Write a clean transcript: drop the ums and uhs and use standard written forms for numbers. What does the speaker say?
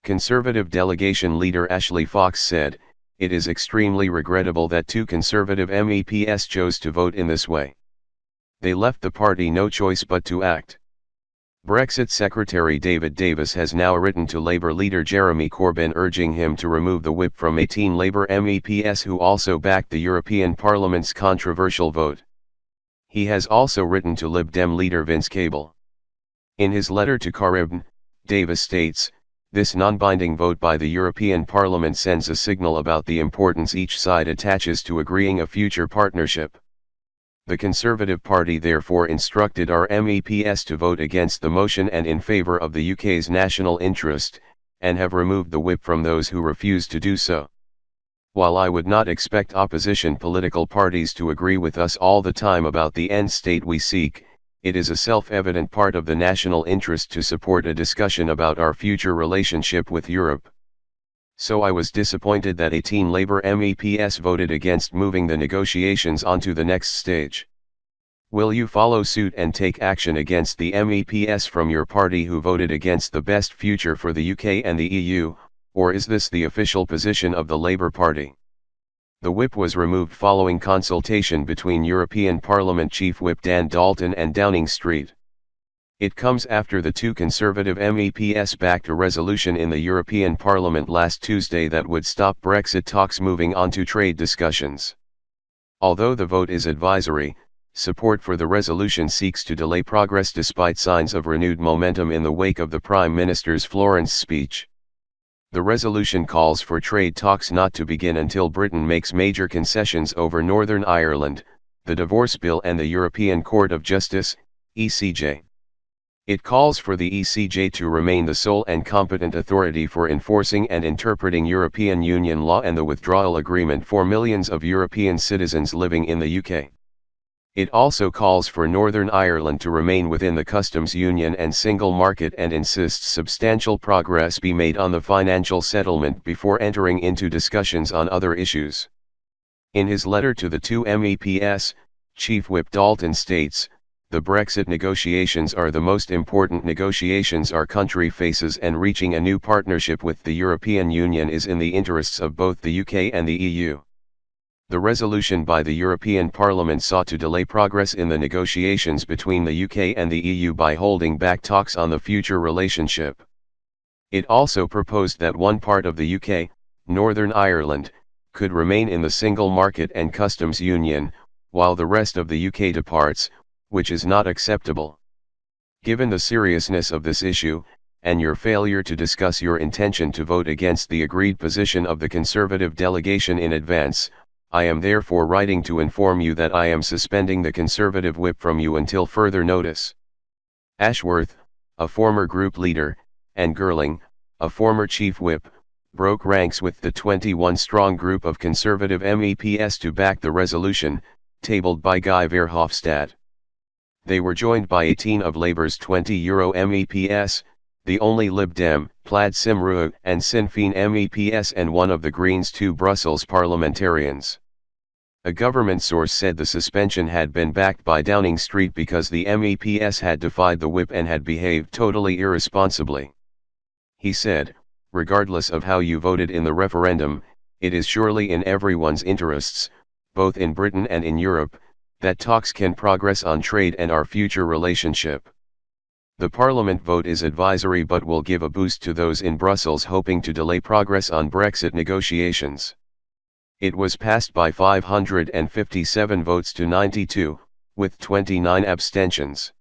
Conservative delegation leader Ashley Fox said, "It is extremely regrettable that two Conservative MEPs chose to vote in this way. They left the party no choice but to act." Brexit Secretary David Davis has now written to Labour leader Jeremy Corbyn urging him to remove the whip from 18 Labour MEPs who also backed the European Parliament's controversial vote. He has also written to Lib Dem leader Vince Cable. In his letter to Corbyn, Davis states, "This non-binding vote by the European Parliament sends a signal about the importance each side attaches to agreeing a future partnership. The Conservative Party therefore instructed our MEPs to vote against the motion and in favour of the UK's national interest, and have removed the whip from those who refuse to do so. While I would not expect opposition political parties to agree with us all the time about the end state we seek, it is a self-evident part of the national interest to support a discussion about our future relationship with Europe. So I was disappointed that 18 Labour MEPs voted against moving the negotiations onto the next stage. Will you follow suit and take action against the MEPs from your party who voted against the best future for the UK and the EU, or is this the official position of the Labour Party?" The whip was removed following consultation between European Parliament Chief Whip Dan Dalton and Downing Street. It comes after the two Conservative MEPs backed a resolution in the European Parliament last Tuesday that would stop Brexit talks moving on to trade discussions. Although the vote is advisory, support for the resolution seeks to delay progress despite signs of renewed momentum in the wake of the Prime Minister's Florence speech. The resolution calls for trade talks not to begin until Britain makes major concessions over Northern Ireland, the divorce bill and the European Court of Justice, ECJ. It calls for the ECJ to remain the sole and competent authority for enforcing and interpreting European Union law and the withdrawal agreement for millions of European citizens living in the UK. It also calls for Northern Ireland to remain within the customs union and single market and insists substantial progress be made on the financial settlement before entering into discussions on other issues. In his letter to the two MEPs, Chief Whip Dalton states, "The Brexit negotiations are the most important negotiations our country faces, and reaching a new partnership with the European Union is in the interests of both the UK and the EU." The resolution by the European Parliament sought to delay progress in the negotiations between the UK and the EU by holding back talks on the future relationship. It also proposed that one part of the UK, Northern Ireland, could remain in the single market and customs union, while the rest of the UK departs, which is not acceptable. Given the seriousness of this issue, and your failure to discuss your intention to vote against the agreed position of the Conservative delegation in advance, I am therefore writing to inform you that I am suspending the Conservative whip from you until further notice. Ashworth, a former group leader, and Girling, a former chief whip, broke ranks with the 21-strong group of Conservative MEPs to back the resolution, tabled by Guy Verhofstadt. They were joined by 18 of Labour's 20 Euro MEPs, the only Lib Dem, Plaid Cymru and Sinn Féin MEPs, and one of the Greens' 2 Brussels parliamentarians. A government source said the suspension had been backed by Downing Street because the MEPs had defied the whip and had behaved totally irresponsibly. He said, "Regardless of how you voted in the referendum, it is surely in everyone's interests, both in Britain and in Europe, that talks can progress on trade and our future relationship. The Parliament vote is advisory but will give a boost to those in Brussels hoping to delay progress on Brexit negotiations." It was passed by 557 votes to 92, with 29 abstentions.